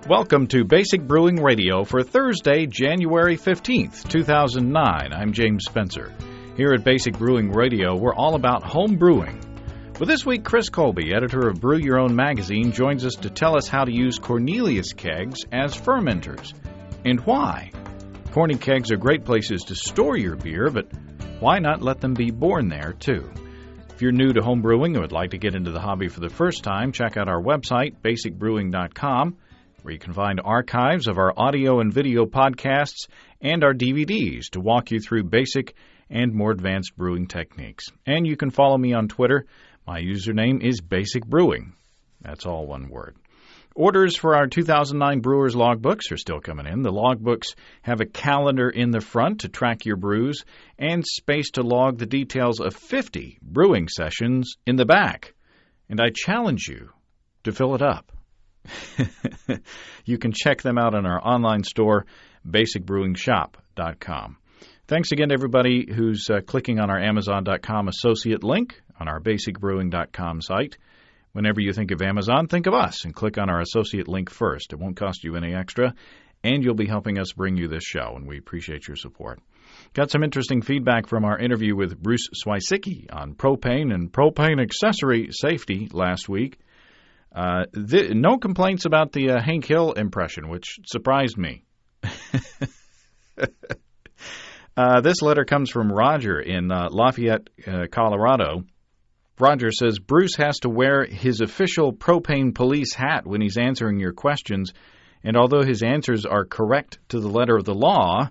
Welcome to Basic Brewing Radio for Thursday, January 15th, 2009. I'm James Spencer. Here at Basic Brewing Radio, we're all about home brewing. Well, this week, Chris Colby, editor of Brew Your Own magazine, joins us to tell us how to use Cornelius kegs as fermenters and why. Corny kegs are great places to store your beer, but why not let them be born there, too? If you're new to home brewing and would like to get into the hobby for the first time, check out our website, basicbrewing.com, where you can find archives of our audio and video podcasts and our DVDs to walk you through basic and more advanced brewing techniques. And you can follow me on Twitter. My username is Basic Brewing. That's all one word. Orders for our 2009 Brewers logbooks are still coming in. The logbooks have a calendar in the front to track your brews and space to log the details of 50 brewing sessions in the back. And I challenge you to fill it up. You can check them out on our online store, basicbrewingshop.com. Thanks again to everybody who's clicking on our Amazon.com associate link on our basicbrewing.com site. Whenever you think of Amazon, think of us and click on our associate link first. It won't cost you any extra, and you'll be helping us bring you this show, and we appreciate your support. Got some interesting feedback from our interview with Bruce Swysicki on propane and propane accessory safety last week. No complaints about the Hank Hill impression, which surprised me. This letter comes from Roger in Lafayette, Colorado. Roger says, Bruce has to wear his official propane police hat when he's answering your questions, and although his answers are correct to the letter of the law,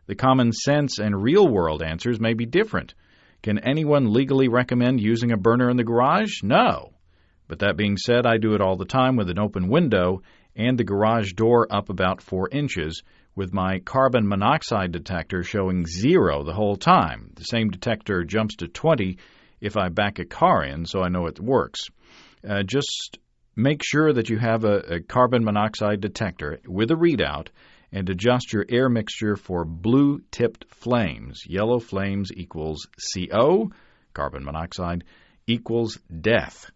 the common sense and real-world answers may be different. Can anyone legally recommend using a burner in the garage? No. But that being said, I do it all the time with an open window and the garage door up about 4 inches with my carbon monoxide detector showing 0 the whole time. The same detector jumps to 20 if I back a car in, so I know it works. Just make sure that you have a carbon monoxide detector with a readout and adjust your air mixture for blue-tipped flames. Yellow flames equals CO, carbon monoxide equals death.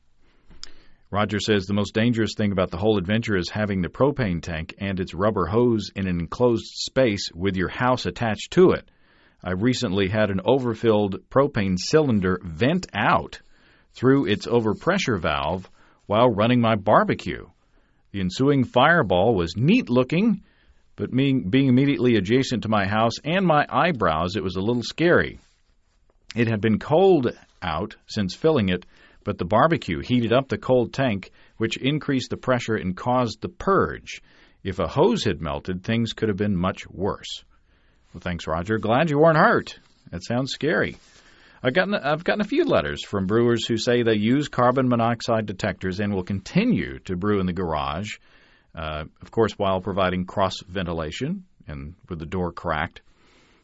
Roger says the most dangerous thing about the whole adventure is having the propane tank and its rubber hose in an enclosed space with your house attached to it. I recently had an overfilled propane cylinder vent out through its overpressure valve while running my barbecue. The ensuing fireball was neat-looking, but being immediately adjacent to my house and my eyebrows, it was a little scary. It had been cold out since filling it, but the barbecue heated up the cold tank, which increased the pressure and caused the purge. If a hose had melted, things could have been much worse. Well, thanks, Roger. Glad you weren't hurt. That sounds scary. I've gotten a few letters from brewers who say they use carbon monoxide detectors and will continue to brew in the garage, of course, while providing cross ventilation and with the door cracked.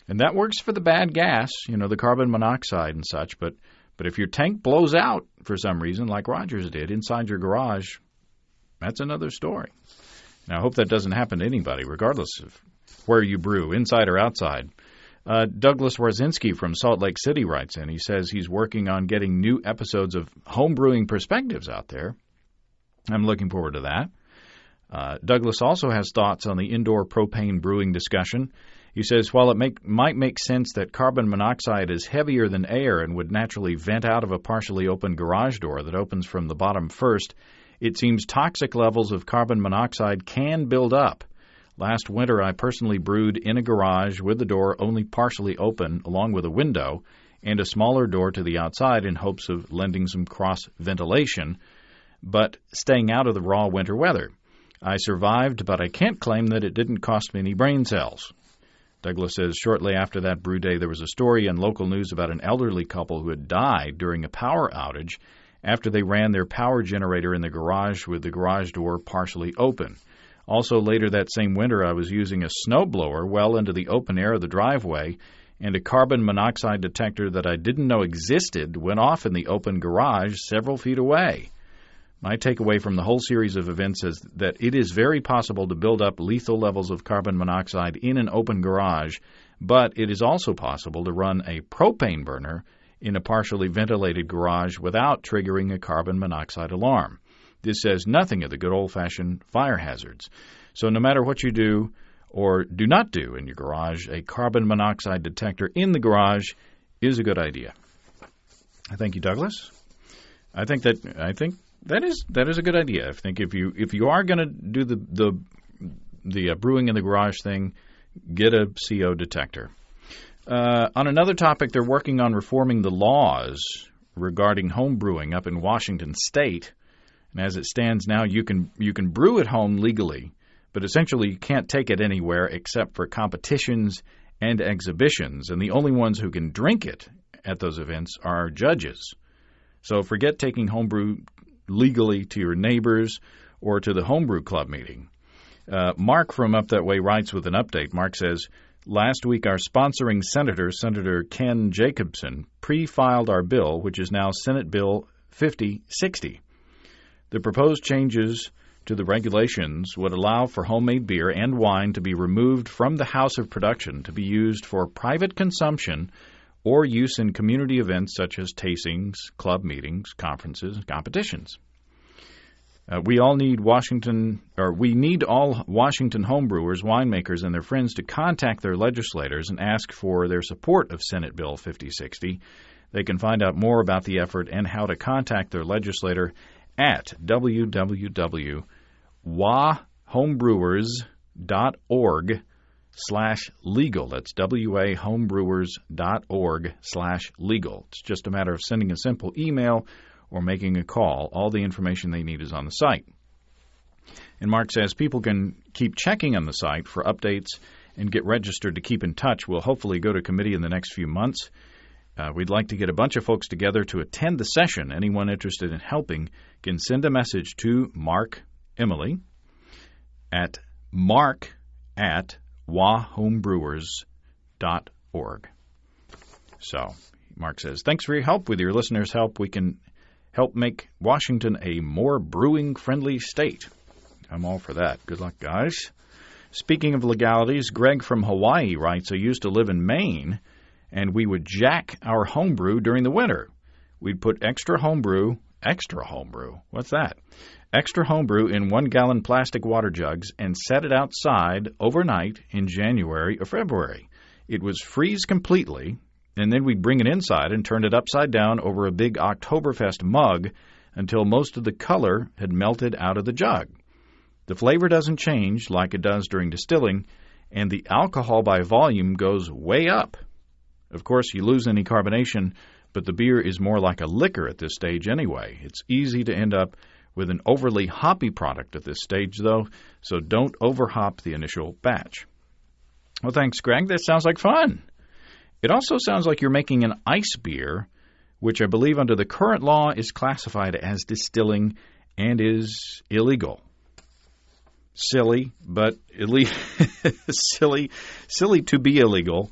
And that works for the bad gas, the carbon monoxide and such, but if your tank blows out for some reason, like Roger's did, inside your garage, that's another story. Now, I hope that doesn't happen to anybody, regardless of where you brew, inside or outside. Douglas Warzinski from Salt Lake City writes in. He says he's working on getting new episodes of Home Brewing Perspectives out there. I'm looking forward to that. Douglas also has thoughts on the indoor propane brewing discussion. He says, while it might make sense that carbon monoxide is heavier than air and would naturally vent out of a partially open garage door that opens from the bottom first, it seems toxic levels of carbon monoxide can build up. Last winter, I personally brewed in a garage with the door only partially open, along with a window, and a smaller door to the outside in hopes of lending some cross-ventilation, but staying out of the raw winter weather. I survived, but I can't claim that it didn't cost me any brain cells. Douglas says shortly after that brew day, there was a story in local news about an elderly couple who had died during a power outage after they ran their power generator in the garage with the garage door partially open. Also, later that same winter, I was using a snowblower well into the open air of the driveway, and a carbon monoxide detector that I didn't know existed went off in the open garage several feet away. My takeaway from the whole series of events is that it is very possible to build up lethal levels of carbon monoxide in an open garage, but it is also possible to run a propane burner in a partially ventilated garage without triggering a carbon monoxide alarm. This says nothing of the good old-fashioned fire hazards. So no matter what you do or do not do in your garage, a carbon monoxide detector in the garage is a good idea. Thank you, Douglas. I think that is a good idea. I think if you are going to do the brewing in the garage thing, get a CO detector. On another topic, they're working on reforming the laws regarding home brewing up in Washington State. And as it stands now, you can brew at home legally, but essentially you can't take it anywhere except for competitions and exhibitions. And the only ones who can drink it at those events are judges. So forget taking homebrew legally to your neighbors or to the homebrew club meeting. Mark from Up That Way writes with an update. Mark says, last week our sponsoring senator, Senator Ken Jacobson, pre-filed our bill, which is now Senate Bill 5060. The proposed changes to the regulations would allow for homemade beer and wine to be removed from the house of production to be used for private consumption or use in community events such as tastings, club meetings, conferences, and competitions. We need all Washington homebrewers, winemakers, and their friends to contact their legislators and ask for their support of Senate Bill 5060. They can find out more about the effort and how to contact their legislator at wahomebrewers.org/legal. That's wahomebrewers.org/legal. It's just a matter of sending a simple email or making a call. All the information they need is on the site. And Mark says people can keep checking on the site for updates and get registered to keep in touch. We'll hopefully go to committee in the next few months. We'd like to get a bunch of folks together to attend the session. Anyone interested in helping can send a message to Mark Emily at mark@wahomebrewers.org. So Mark says, thanks for your help. With your listeners' help, we can help make Washington a more brewing-friendly state. I'm all for that. Good luck, guys. Speaking of legalities, Greg from Hawaii writes, I used to live in Maine, and we would jack our homebrew during the winter. We'd put extra homebrew, what's that? Extra homebrew in 1-gallon plastic water jugs and set it outside overnight in January or February. It was freeze completely, and then we'd bring it inside and turn it upside down over a big Oktoberfest mug until most of the color had melted out of the jug. The flavor doesn't change like it does during distilling, and the alcohol by volume goes way up. Of course, you lose any carbonation, but the beer is more like a liquor at this stage anyway. It's easy to end up with an overly hoppy product at this stage, though, so don't overhop the initial batch. Well, thanks, Greg. That sounds like fun. It also sounds like you're making an ice beer, which I believe under the current law is classified as distilling and is illegal. Silly, but silly to be illegal.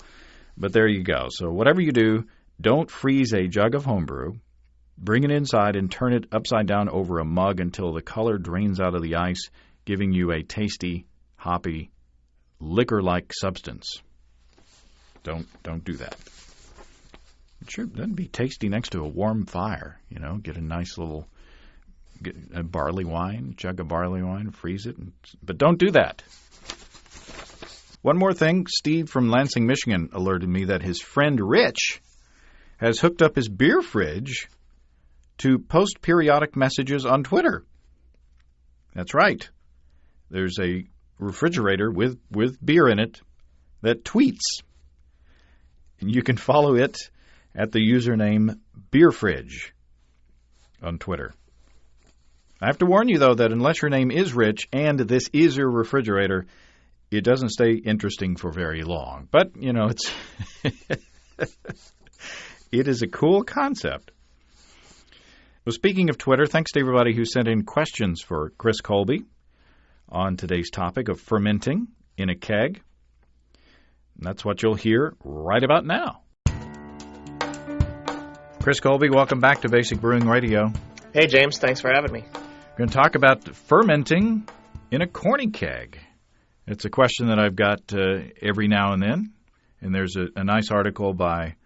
But there you go. So whatever you do, don't freeze a jug of homebrew. Bring it inside and turn it upside down over a mug until the color drains out of the ice, giving you a tasty, hoppy, liquor-like substance. Don't do that. It sure doesn't be tasty next to a warm fire. You know, get a nice little barley wine, jug of barley wine, freeze it. But don't do that. One more thing, Steve from Lansing, Michigan alerted me that his friend Rich has hooked up his beer fridge to post periodic messages on Twitter. That's right. There's a refrigerator with beer in it that tweets. And you can follow it at the username BeerFridge on Twitter. I have to warn you, though, that unless your name is Rich and this is your refrigerator, it doesn't stay interesting for very long. But, you know, it's it is a cool concept. Well, speaking of Twitter, thanks to everybody who sent in questions for Chris Colby on today's topic of fermenting in a keg. And that's what you'll hear right about now. Chris Colby, welcome back to Basic Brewing Radio. Hey, James. Thanks for having me. We're going to talk about fermenting in a Corny keg. It's a question that I've got every now and then. And there's a nice article by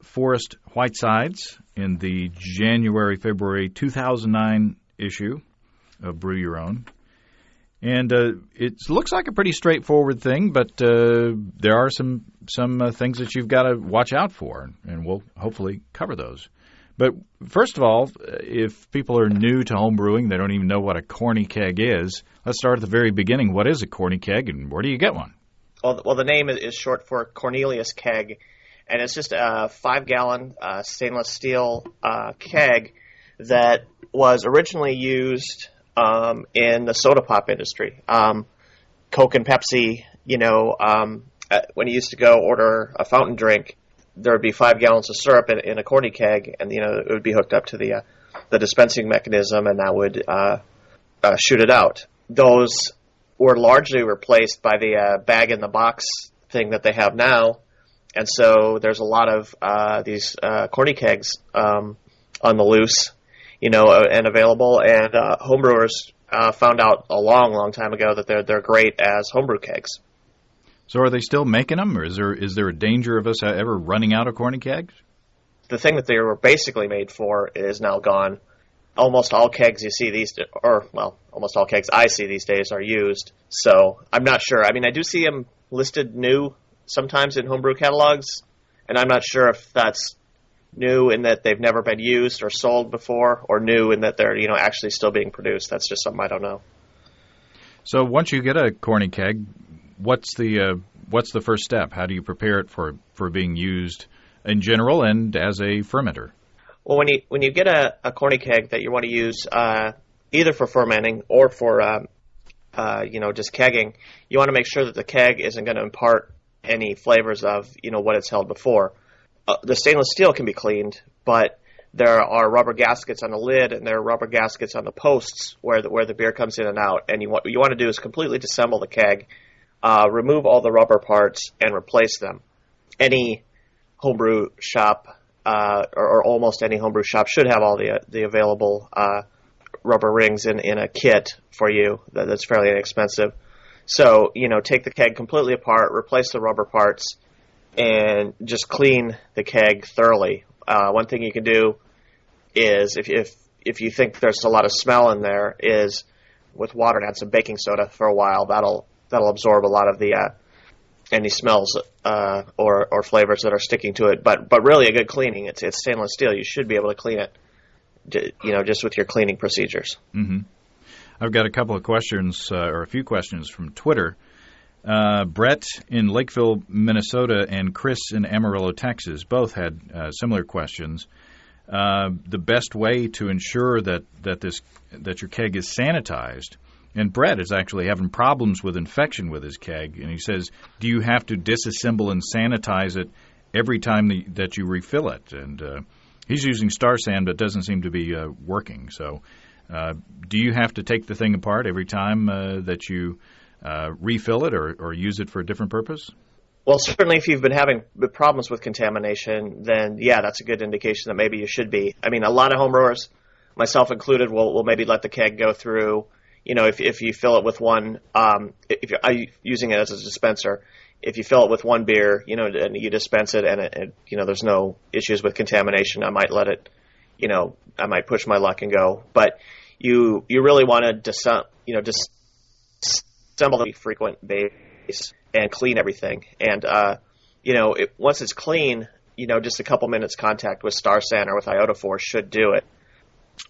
Forrest Whitesides in the January-February 2009 issue of Brew Your Own. And it looks like a pretty straightforward thing, but there are some things that you've got to watch out for, and we'll hopefully cover those. But first of all, if people are new to home brewing, they don't even know what a Corny keg is, let's start at the very beginning. What is a Corny keg, and where do you get one? Well, the name is short for Cornelius keg, and it's just a 5-gallon stainless steel keg that was originally used in the soda pop industry. Coke and Pepsi, when you used to go order a fountain drink, there would be 5 gallons of syrup in a Corny keg, and it would be hooked up to the dispensing mechanism, and that would shoot it out. Those were largely replaced by the bag-in-the-box thing that they have now, and so there's a lot of these Corny kegs on the loose, and available. And homebrewers found out a long, long time ago that they're great as homebrew kegs. So are they still making them, or is there a danger of us ever running out of Corny kegs? The thing that they were basically made for is now gone. Almost all kegs you see almost all kegs I see these days are used. So I'm not sure. I mean, I do see them listed new sometimes in homebrew catalogs, and I'm not sure if that's new in that they've never been used or sold before, or new in that they're actually still being produced. That's just something I don't know. So once you get a Corny keg, what's the first step? How do you prepare it for being used in general and as a fermenter? Well, when you get a Corny keg that you want to use either for fermenting or for just kegging, you want to make sure that the keg isn't going to impart any flavors of what it's held before. The stainless steel can be cleaned, but there are rubber gaskets on the lid and there are rubber gaskets on the posts where the beer comes in and out. And what you want to do is completely disassemble the keg, remove all the rubber parts, and replace them. Any homebrew shop or almost any homebrew shop should have all the available rubber rings in a kit for you that's fairly inexpensive. So, take the keg completely apart, replace the rubber parts, and just clean the keg thoroughly. One thing you can do is, if you think there's a lot of smell in there, is with water and add some baking soda for a while. That'll absorb a lot of the any smells or flavors that are sticking to it. But really, a good cleaning. It's stainless steel. You should be able to clean it, just with your cleaning procedures. Mm-hmm. I've got a couple of questions, or a few questions from Twitter. Brett in Lakeville, Minnesota, and Chris in Amarillo, Texas, both had similar questions. The best way to ensure that your keg is sanitized, and Brett is actually having problems with infection with his keg, and he says, do you have to disassemble and sanitize it every time that you refill it? And he's using Star San, but it doesn't seem to be working. So do you have to take the thing apart every time that you refill it or use it for a different purpose? Well, certainly if you've been having problems with contamination, then yeah, that's a good indication that maybe you should be. I mean, a lot of homebrewers, myself included, will maybe let the keg go through. If you fill it with one, if you're using it as a dispenser, if you fill it with one beer, and you dispense it, and there's no issues with contamination, I might let it, I might push my luck and go. But you really want to disassemble the frequent base and clean everything. And once it's clean, just a couple minutes contact with Star San or with iodophor should do it.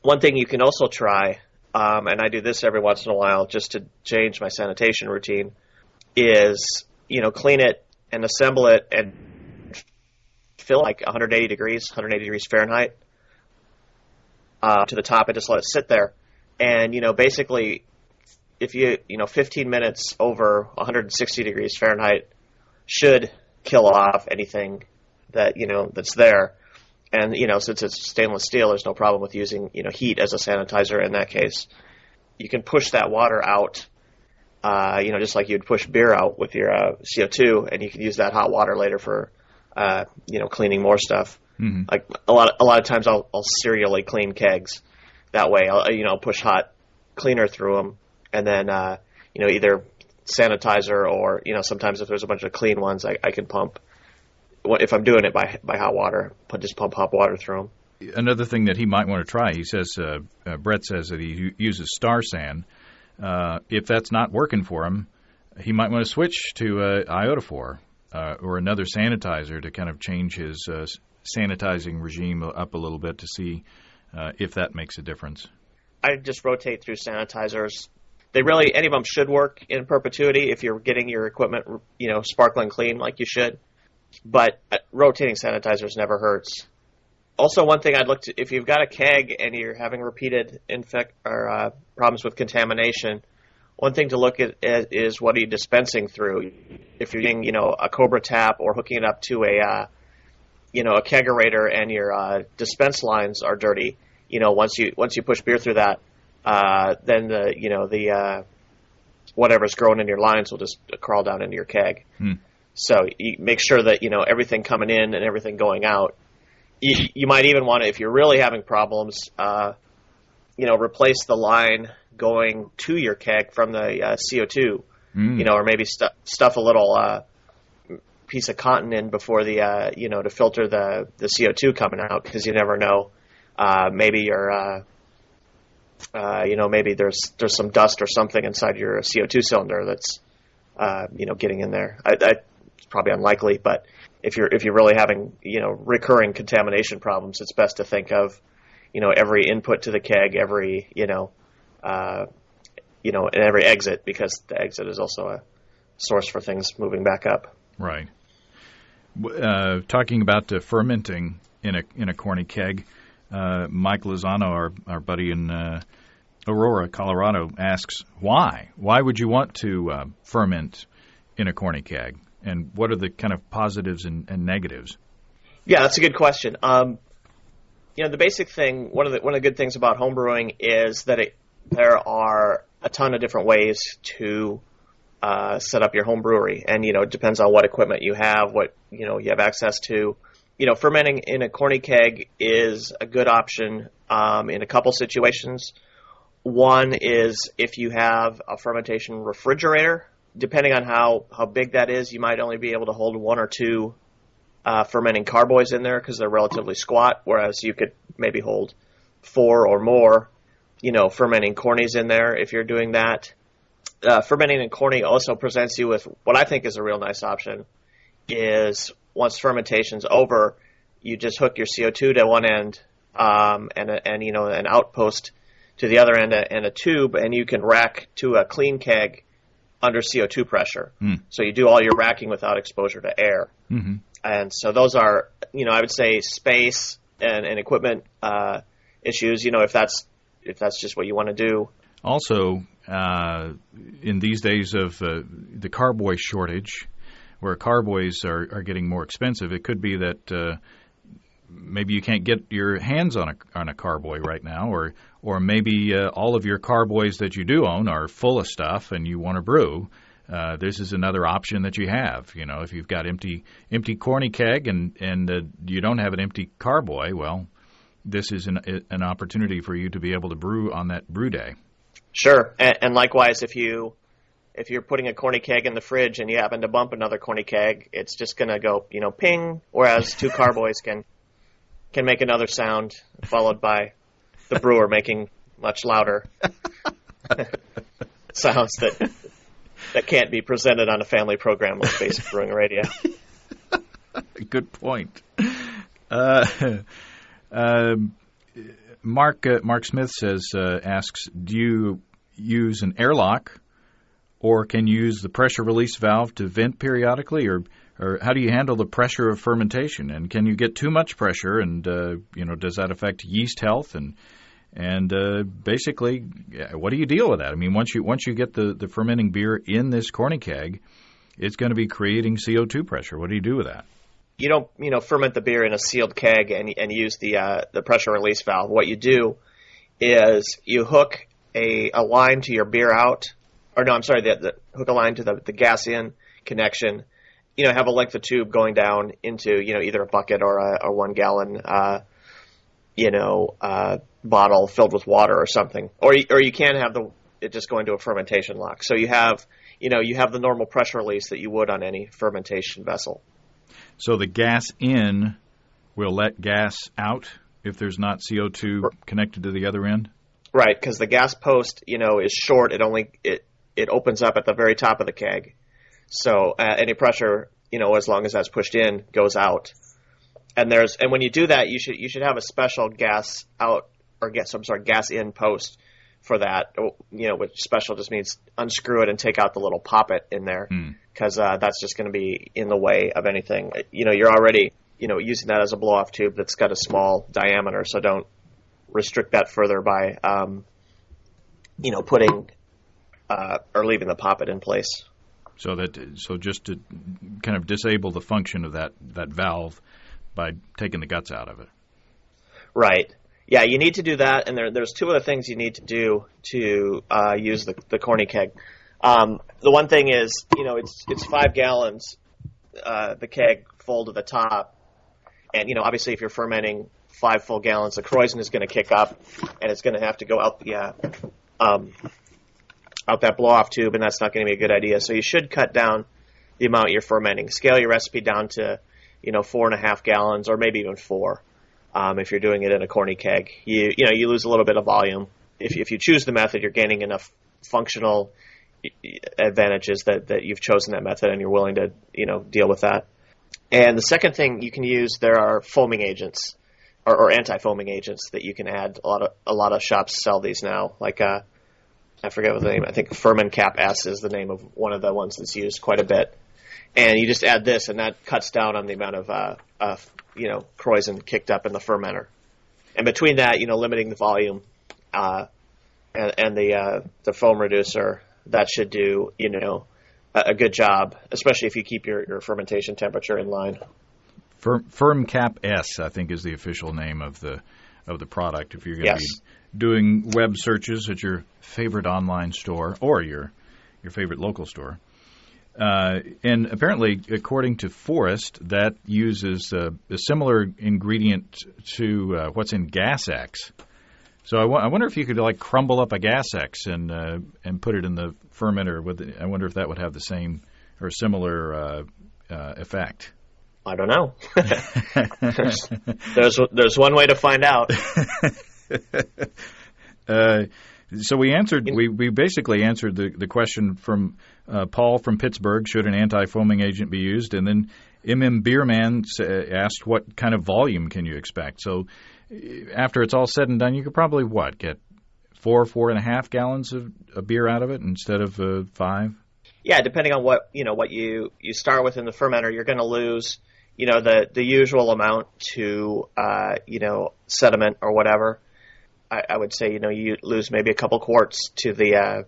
One thing you can also try, and I do this every once in a while just to change my sanitation routine, is clean it and assemble it and fill like 180 degrees Fahrenheit to the top, and just let it sit there. And basically, if 15 minutes over 160 degrees Fahrenheit should kill off anything that that's there. And since it's stainless steel, there's no problem with using heat as a sanitizer in that case. You can push that water out, just like you'd push beer out with your CO2, and you can use that hot water later for cleaning more stuff. Mm-hmm. Like a lot of times I'll serially clean kegs that way. I'll push hot cleaner through them, and then either sanitizer or sometimes if there's a bunch of clean ones, I can pump. If I'm doing it by hot water, just pump hot water through them. Another thing that he might want to try, he says, Brett says that he uses Star San. If that's not working for him, he might want to switch to iodophor or another sanitizer to kind of change his sanitizing regime up a little bit to see if that makes a difference. I just rotate through sanitizers. Any of them should work in perpetuity if you're getting your equipment, sparkling clean like you should. But rotating sanitizers never hurts. Also, one thing I'd look to, if you've got a keg and you're having repeated problems with contamination, one thing to look at is what are you dispensing through. If you're using, a Cobra tap or hooking it up to a kegerator and your dispense lines are dirty, once you push beer through that, then the whatever's growing in your lines will just crawl down into your keg. So you make sure that everything coming in and everything going out. You might even want to, if you're really having problems, replace the line going to your keg from the CO2, or maybe stuff a little piece of cotton in before the to filter the CO2 coming out, because you never know. Maybe you're maybe there's some dust or something inside your CO2 cylinder that's getting in there. It's probably unlikely, but if you're really having recurring contamination problems, it's best to think of every input to the keg, every and every exit, because the exit is also a source for things moving back up. Right. Talking about fermenting in a Corny keg, Mike Lozano, our buddy in Aurora, Colorado, asks why? Why would you want to ferment in a Corny keg? And what are the kind of positives and negatives? Yeah, that's a good question. The basic thing, one of the good things about homebrewing is that there are a ton of different ways to set up your home brewery, and it depends on what equipment you have, what you have access to. Fermenting in a Corny keg is a good option in a couple situations. One is if you have a fermentation refrigerator. Depending on how big that is, you might only be able to hold one or two fermenting carboys in there because they're relatively squat, whereas you could maybe hold 4 or more, fermenting Cornies in there if you're doing that. Fermenting in Corny also presents you with what I think is a real nice option, is once fermentation's over, you just hook your CO2 to one end and an outpost to the other end and a tube, and you can rack to a clean keg under CO2 pressure. So you do all your racking without exposure to air. Mm-hmm. And so those are, I would say space and equipment issues, if that's just what you want to do. Also, in these days of the carboy shortage, where carboys are getting more expensive, it could be that maybe you can't get your hands on a carboy right now, or maybe all of your carboys that you do own are full of stuff and you want to brew. This is another option that you have. If you've got empty Corny keg and you don't have an empty carboy, well, this is an opportunity for you to be able to brew on that brew day. Sure, and likewise, if you're putting a Corny keg in the fridge and you happen to bump another Corny keg, it's just going to go, ping, whereas 2 carboys can make another sound, followed by the brewer making much louder sounds that can't be presented on a family program like Basic Brewing Radio. Good point. Mark Smith asks, do you use an airlock, or can you use the pressure release valve to vent periodically, or how do you handle the pressure of fermentation? And can you get too much pressure, and does that affect yeast health? And basically, what do you deal with that? I mean, once you get the fermenting beer in this Corny keg, it's going to be creating CO2 pressure. What do you do with that? You don't ferment the beer in a sealed keg and use the pressure release valve. What you do is you hook a line to your beer out, or no, I'm sorry, hook a line to the gas in connection. Have a length of tube going down into either a bucket or a 1 gallon bottle filled with water or something, or you can have it just go into a fermentation lock. So you have the normal pressure release that you would on any fermentation vessel. So the gas in will let gas out if there's not CO2 connected to the other end? Right, because the gas post, is short. It opens up at the very top of the keg. So any pressure, as long as that's pushed in, goes out. And when you do that, you should have a special gas in post for that. Which special just means unscrew it and take out the little poppet in there, because that's just going to be in the way of anything. You're already using that as a blow off tube that's got a small diameter, so don't restrict that further by putting or leaving the poppet in place. So just to kind of disable the function of that valve by taking the guts out of it. Right. Yeah, you need to do that, and there's two other things you need to do to use the Corny keg. The one thing is, it's 5 gallons, the keg full to the top, and obviously if you're fermenting 5 full gallons, the krausen is going to kick up, and it's going to have to go out out that blow-off tube, and that's not going to be a good idea. So you should cut down the amount you're fermenting. Scale your recipe down to 4.5 gallons, or maybe even 4. If you're doing it in a Corny keg, you lose a little bit of volume. If you choose the method, you're gaining enough functional advantages that you've chosen that method, and you're willing to deal with that. And the second thing you can use, there are foaming agents or anti-foaming agents that you can add. A lot of shops sell these now. Like I forget what the name. I think Ferment Cap S is the name of one of the ones that's used quite a bit. And you just add this, and that cuts down on the amount of krausen kicked up in the fermenter. And between that, limiting the volume and the foam reducer, that should do a good job, especially if you keep your fermentation temperature in line. Ferm Cap S, I think, is the official name of the product. If you're going to be doing web searches at your favorite online store or your favorite local store. And apparently, according to Forrest, that uses a similar ingredient to what's in Gas X. So I wonder if you could crumble up a Gas X and put it in the fermenter. I wonder if that would have the same or similar effect. I don't know. there's one way to find out. So we basically answered the question from Paul from Pittsburgh, should an anti-foaming agent be used? And then Beerman asked what kind of volume can you expect? So after it's all said and done, you could probably, get 4.5 gallons of beer out of it instead of 5? Yeah, depending on what you start with in the fermenter, you're going to lose the usual amount to sediment or whatever. I would say you lose maybe a couple quarts to the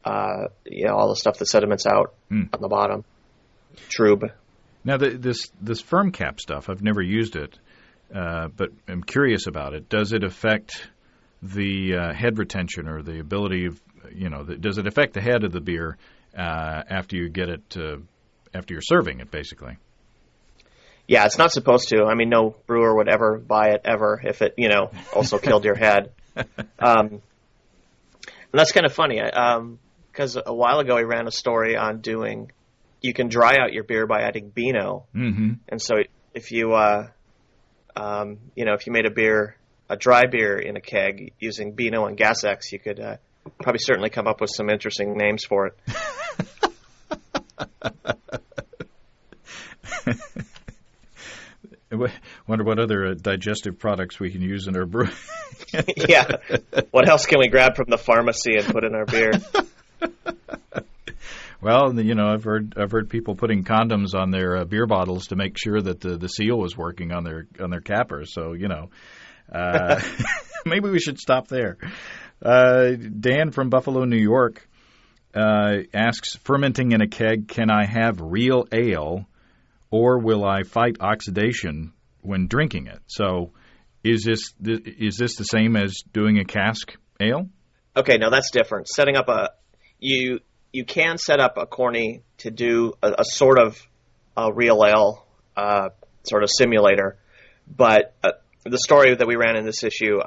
all the stuff that sediments out on the bottom. Trube. Now this firm cap stuff, I've never used it, but I'm curious about it. Does it affect the head retention or the ability of does it affect the head of the beer after you get it after you're serving it basically? Yeah, it's not supposed to. I mean, no brewer would ever buy it ever if it, also killed your head. And that's kind of funny because a while ago we ran a story on you can dry out your beer by adding Beano. Mm-hmm. And so if you, if you made a dry beer in a keg using Beano and Gas X, you could probably certainly come up with some interesting names for it. I wonder what other digestive products we can use in our brew. Yeah. What else can we grab from the pharmacy and put in our beer? Well, I've heard people putting condoms on their beer bottles to make sure that the seal was working on their capper. So maybe we should stop there. Dan from Buffalo, New York, asks, fermenting in a keg, can I have real ale? Or will I fight oxidation when drinking it? So, is this the same as doing a cask ale? Okay, no, that's different. Setting up you can set up a Corny to do a sort of a real ale sort of simulator, but the story that we ran in this issue,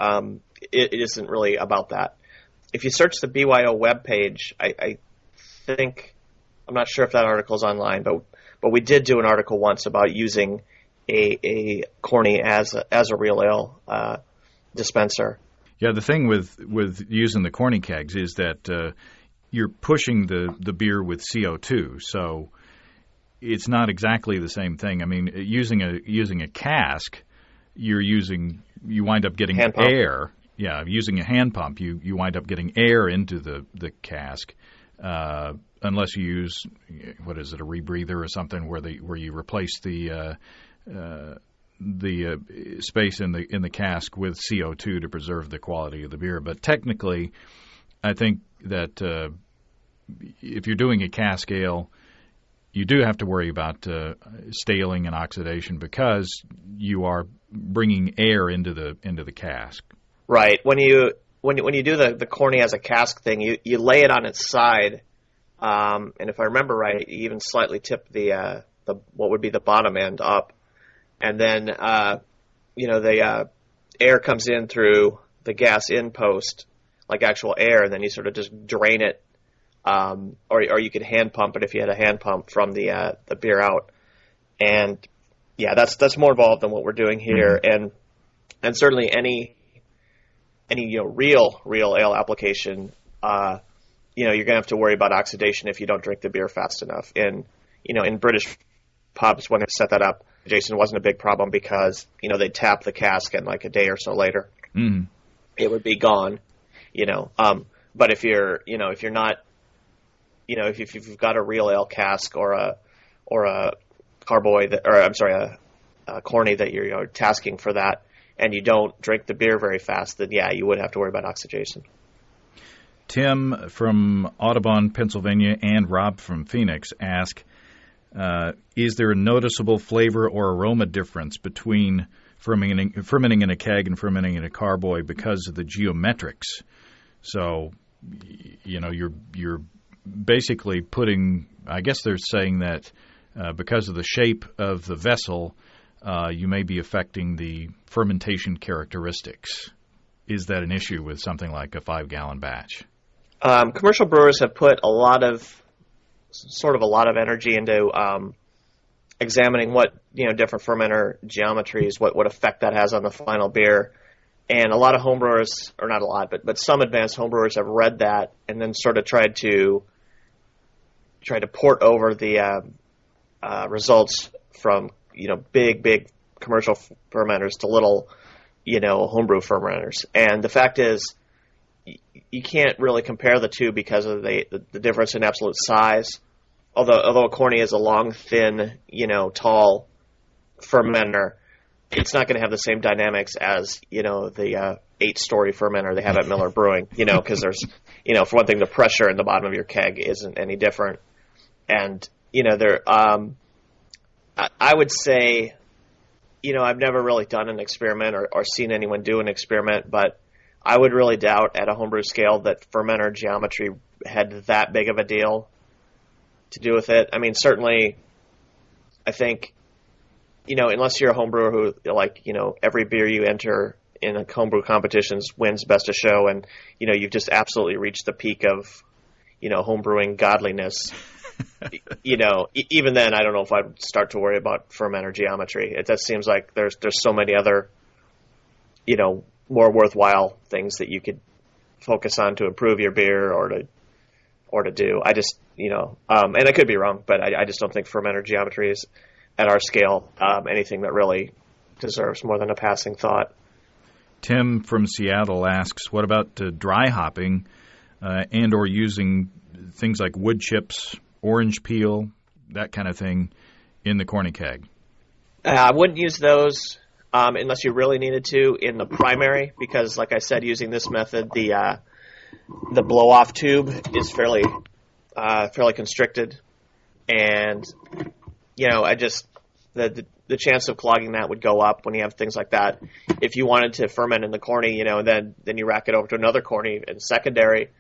it isn't really about that. If you search the BYO webpage, I think, I'm not sure if that article is online, but we did do an article once about using a Corny as a real ale dispenser. Yeah, the thing with using the Corny kegs is that you're pushing the beer with CO2, so it's not exactly the same thing. I mean, using a cask, you wind up getting air. Yeah, using a hand pump, you wind up getting air into the cask, unless you use a rebreather or something where you replace the space in the cask with CO2 to preserve the quality of the beer. But technically, I think that if you're doing a cask ale, you do have to worry about staling and oxidation because you are bringing air into the cask. Right. When you do the Corny as a cask thing, you lay it on its side, and if I remember right, you even slightly tip the what would be the bottom end up, and then the air comes in through the gas in post, like actual air, and then you sort of just drain it, or you could hand pump it if you had a hand pump from the beer out, and yeah, that's more involved than what we're doing here, and certainly any real ale application, you're gonna have to worry about oxidation if you don't drink the beer fast enough. And in British pubs, when they set that up, Jason, wasn't a big problem because they'd tap the cask and like a day or so later, it would be gone. But if you're not, if you've got a real ale cask or a carboy a Corny that you're tasking for that, and you don't drink the beer very fast, then yeah, you would have to worry about oxidation. Tim from Audubon, Pennsylvania, and Rob from Phoenix ask, is there a noticeable flavor or aroma difference between fermenting in a keg and fermenting in a carboy because of the geometrics? So, you're basically putting, I guess they're saying that because of the shape of the vessel, you may be affecting the fermentation characteristics. Is that an issue with something like a 5-gallon batch? Commercial brewers have put a lot of energy into examining what different fermenter geometries, what effect that has on the final beer. And a lot of homebrewers, or not a lot, but some advanced homebrewers have read that and then sort of tried to port over the results from big commercial fermenters to little homebrew fermenters. And the fact is, you can't really compare the two because of the difference in absolute size. Although a Corny is a long, thin, tall fermenter, it's not going to have the same dynamics as the 8-story fermenter they have at Miller Brewing. Because there's for one thing, the pressure in the bottom of your keg isn't any different, and I would say, I've never really done an experiment or seen anyone do an experiment, but I would really doubt at a homebrew scale that fermenter geometry had that big of a deal to do with it. I mean, certainly, I think, unless you're a homebrewer who, every beer you enter in a homebrew competitions wins best of show, and, you've just absolutely reached the peak of, homebrewing godliness. Even then, I don't know if I'd start to worry about fermenter geometry. It just seems like there's so many other, more worthwhile things that you could focus on to improve your beer or to do. I just, and I could be wrong, but I just don't think fermenter geometry is at our scale anything that really deserves more than a passing thought. Tim from Seattle asks, what about dry hopping and or using things like wood chips, orange peel, that kind of thing in the Corny keg? I wouldn't use those unless you really needed to in the primary, because, like I said, using this method, the blow-off tube is fairly constricted, and the chance of clogging that would go up when you have things like that. If you wanted to ferment in the Corny, then you rack it over to another Corny in secondary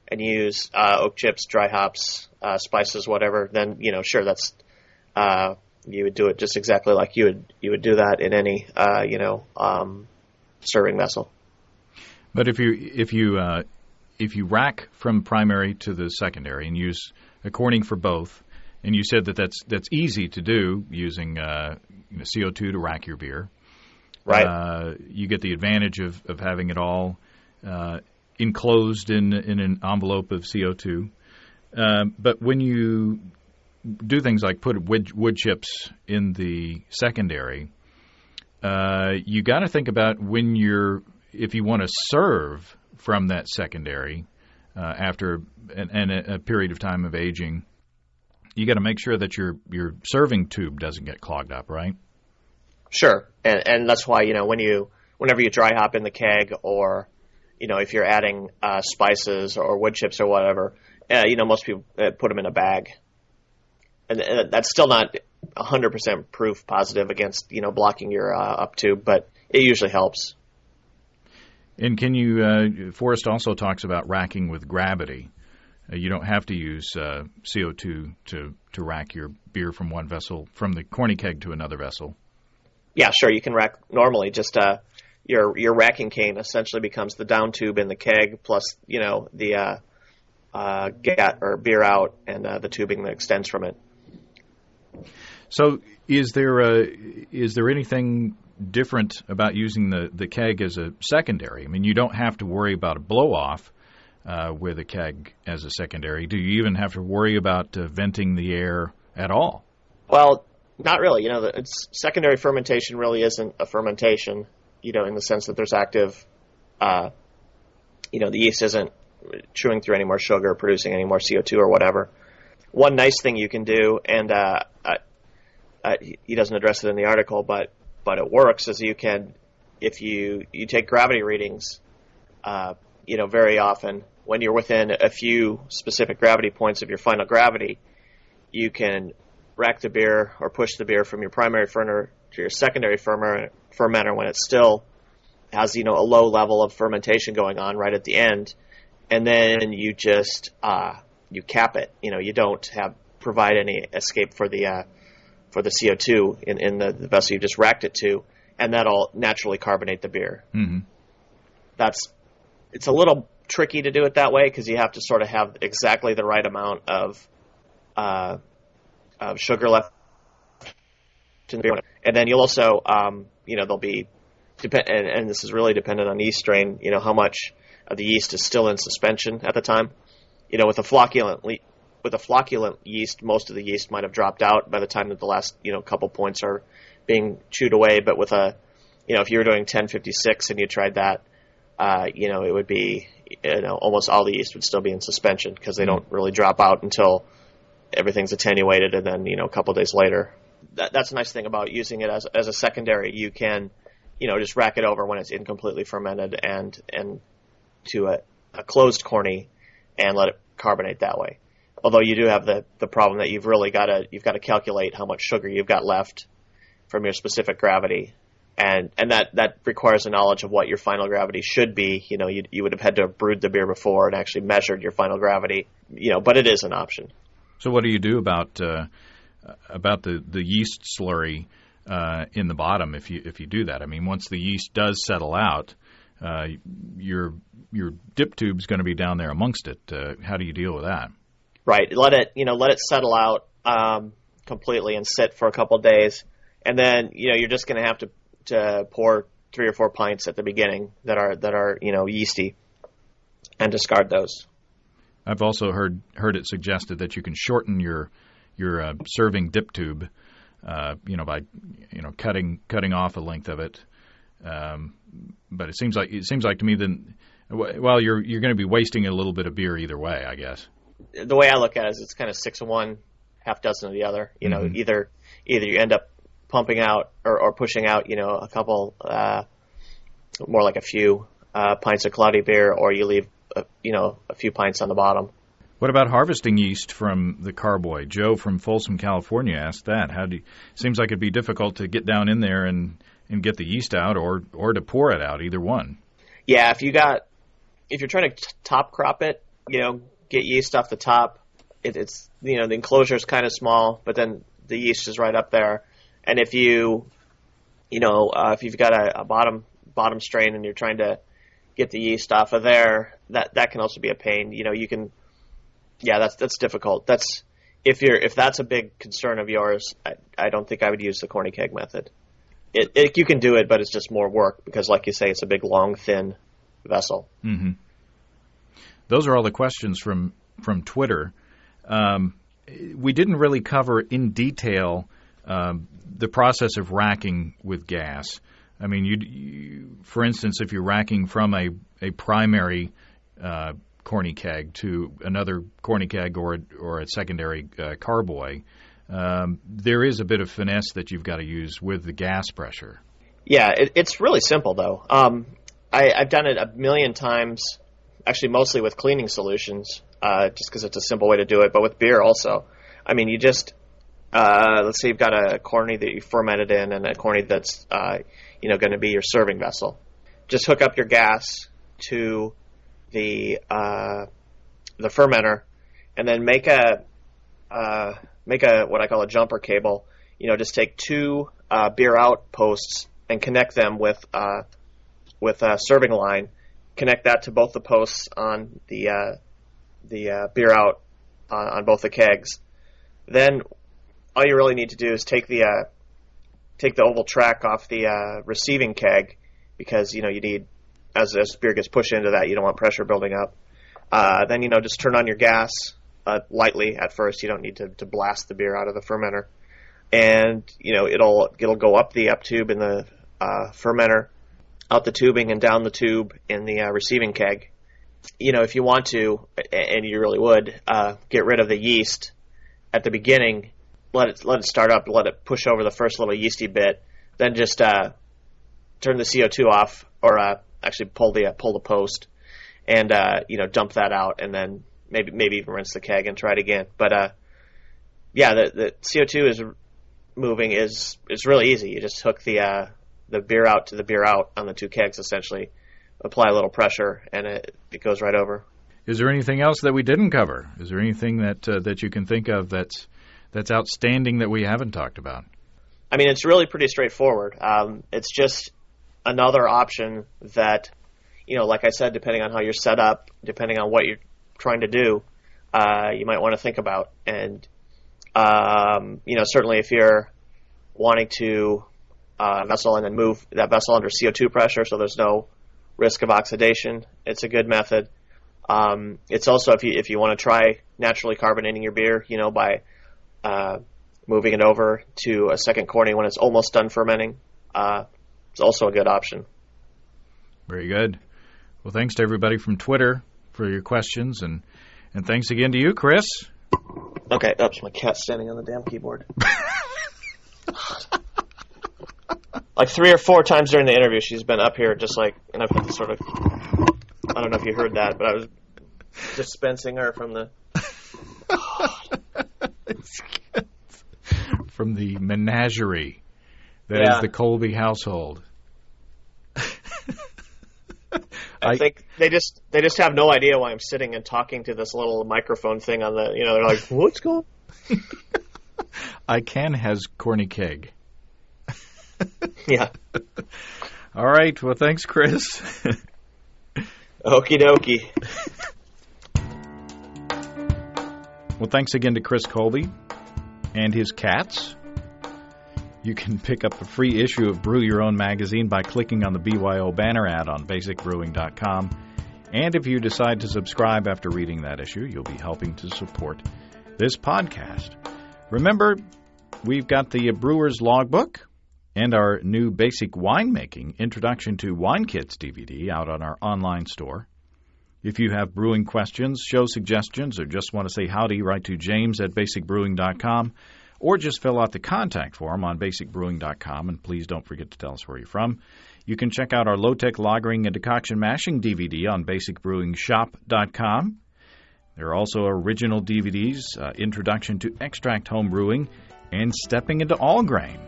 and use oak chips, dry hops, spices, whatever, then sure, that's you would do it just exactly like you would do that in any serving vessel. But if you rack from primary to the secondary and use a Corning for both, And you said that's easy to do using CO2 to rack your beer. Right. You get the advantage of having it all enclosed in an envelope of CO2. But when you do things like put wood chips in the secondary, you got to think about if you want to serve from that secondary after a period of time of aging, you got to make sure that your serving tube doesn't get clogged up, right? Sure, and that's why whenever you dry hop in the keg, or if you're adding spices or wood chips or whatever, most people put them in a bag, and that's still not 100% proof positive against blocking your up tube, but it usually helps. And can you? Forrest also talks about racking with gravity. You don't have to use CO2 to rack your beer from one vessel, from the Corny keg to another vessel. Yeah, sure. You can rack normally. Just your racking cane essentially becomes the down tube in the keg, plus the get or beer out and the tubing that extends from it. So, is there anything different about using the keg as a secondary? I mean, you don't have to worry about a blow off with a keg as a secondary. Do you even have to worry about venting the air at all? Well, not really. It's secondary fermentation really isn't a fermentation, in the sense that there's active, the yeast isn't chewing through any more sugar, producing any more CO2 or whatever. One nice thing you can do, and he doesn't address it in the article, but it works, is you can, if you take gravity readings, very often, when you're within a few specific gravity points of your final gravity, you can rack the beer or push the beer from your primary fermenter to your secondary fermenter when it still has, a low level of fermentation going on right at the end. And then you just, you cap it. You don't provide any escape for the CO2 in the vessel you just racked it to, and that'll naturally carbonate the beer. Mm-hmm. It's a little tricky to do it that way, because you have to sort of have exactly the right amount of sugar left in the beer. And then you'll also, there'll be, and this is really dependent on yeast strain, how much of the yeast is still in suspension at the time. With a flocculent yeast, most of the yeast might have dropped out by the time that the last, couple points are being chewed away. But with if you were doing 1056 and you tried that, it would be, almost all the yeast would still be in suspension, because they don't really drop out until everything's attenuated, and then, a couple days later. That's a nice thing about using it as a secondary. You can, just rack it over when it's incompletely fermented and to a closed Corny and let it carbonate that way. Although you do have the problem that you've got to calculate how much sugar you've got left from your specific gravity, and that requires a knowledge of what your final gravity should be. You would have had to have brewed the beer before and actually measured your final gravity. But it is an option. So what do you do about the yeast slurry in the bottom if you do that? I mean, once the yeast does settle out, your dip tube's going to be down there amongst it. How do you deal with that? Right. Let it settle out completely and sit for a couple of days, and then you're just going to have to pour 3 or 4 pints at the beginning that are yeasty, and discard those. I've also heard it suggested that you can shorten your serving dip tube, by cutting off a length of it. But it seems like to me that, well, you're going to be wasting a little bit of beer either way, I guess. The way I look at it is it's kind of 6 of one, half dozen of the other. Mm-hmm. Either you end up pumping out or pushing out, a couple, more like a few pints of cloudy beer, or you leave a few pints on the bottom. What about harvesting yeast from the carboy? Joe from Folsom, California asked that. Seems like it'd be difficult to get down in there and get the yeast out, or to pour it out, either one. Yeah, if you're trying to top crop it, get yeast off the top. It's the enclosure is kind of small, but then the yeast is right up there. And if you've got a bottom strain and you're trying to get the yeast off of there, that can also be a pain. That's difficult. if that's a big concern of yours, I don't think I would use the Corny keg method. You can do it, but it's just more work because, like you say, it's a big, long, thin vessel. Mm-hmm. Those are all the questions from Twitter. We didn't really cover in detail the process of racking with gas. I mean, you for instance, if you're racking from a primary Corny keg to another Corny keg or a secondary carboy, there is a bit of finesse that you've got to use with the gas pressure. Yeah, it's really simple, though. I've done it a million times, actually mostly with cleaning solutions, just because it's a simple way to do it, but with beer also. I mean, you just, let's say you've got a Corny that you fermented in and a Corny that's going to be your serving vessel. Just hook up your gas to the fermenter, and then make a what I call a jumper cable. Just take two beer out posts and connect them with a serving line. Connect that to both the posts on the beer out on both the kegs. Then all you really need to do is take the oval track off the receiving keg, because you need, as beer gets pushed into that, you don't want pressure building up. Then just turn on your gas lightly at first. You don't need to blast the beer out of the fermenter, and it'll go up the up tube in the fermenter, out the tubing and down the tube in the receiving keg. If you want to, and you really would, get rid of the yeast at the beginning. Let it start up. Let it push over the first little yeasty bit. Then just turn the CO2 off, or actually pull the post, and dump that out, and then maybe even rinse the keg and try it again. But the CO2 is moving is really easy. You just hook the beer out to the beer out on the two kegs, essentially. Apply a little pressure, and it goes right over. Is there anything else that we didn't cover? Is there anything that you can think of that's outstanding that we haven't talked about? I mean, it's really pretty straightforward. It's just another option that, like I said, depending on how you're set up, depending on what you're trying to do, you might want to think about. And, certainly if you're wanting to vessel and then move that vessel under CO2 pressure so there's no risk of oxidation, it's a good method. It's also, if you want to try naturally carbonating your beer, by moving it over to a second Corny when it's almost done fermenting, it's also a good option. Very good. Well, thanks to everybody from Twitter for your questions, and thanks again to you, Chris. Okay, oops, my cat's standing on the damn keyboard. Like 3 or 4 times during the interview, she's been up here just like, and I've had to sort of, I don't know if you heard that, but I was dispensing her from the... From the menagerie that is the Colby household. I think they just have no idea why I'm sitting and talking to this little microphone thing on the, they're like, what's going on? I can has Corny keg. Yeah. All right. Well, thanks, Chris. Okie dokie. Well, thanks again to Chris Colby and his cats. You can pick up the free issue of Brew Your Own magazine by clicking on the BYO banner ad on basicbrewing.com. And if you decide to subscribe after reading that issue, you'll be helping to support this podcast. Remember, we've got the Brewer's Logbook and our new Basic Winemaking Introduction to Wine Kits DVD out on our online store. If you have brewing questions, show suggestions, or just want to say howdy, write to james@basicbrewing.com, or just fill out the contact form on basicbrewing.com, and please don't forget to tell us where you're from. You can check out our low-tech lagering and decoction mashing DVD on basicbrewingshop.com. There are also original DVDs, Introduction to Extract Home Brewing, and Stepping into All Grain.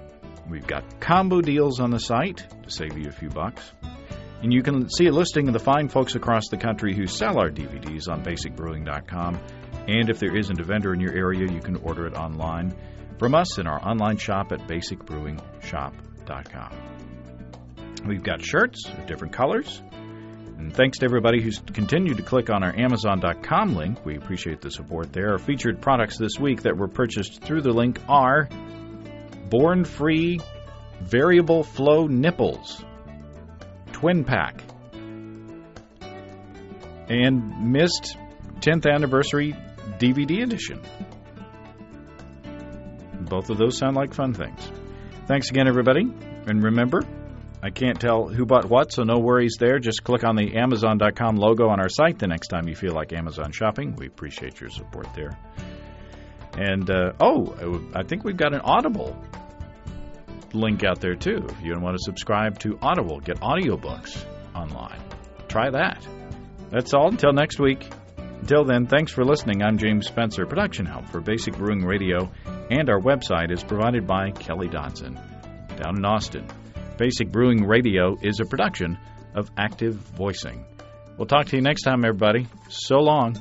We've got combo deals on the site to save you a few bucks. And you can see a listing of the fine folks across the country who sell our DVDs on basicbrewing.com. And if there isn't a vendor in your area, you can order it online from us in our online shop at basicbrewingshop.com. We've got shirts of different colors. And thanks to everybody who's continued to click on our Amazon.com link. We appreciate the support there. Our featured products this week that were purchased through the link are Born Free Variable Flow Nipples, Twin Pack, and Mist 10th Anniversary DVD Edition. Both of those sound like fun things. Thanks again, everybody. And remember, I can't tell who bought what, so no worries there. Just click on the Amazon.com logo on our site the next time you feel like Amazon shopping. We appreciate your support there. And, I think we've got an Audible link out there, too. If you want to subscribe to Audible, get audiobooks online. Try that. That's all. Until next week. Until then, thanks for listening. I'm James Spencer. Production help for Basic Brewing Radio and our website is provided by Kelly Dodson down in Austin. Basic Brewing Radio is a production of Active Voicing. We'll talk to you next time, everybody. So long.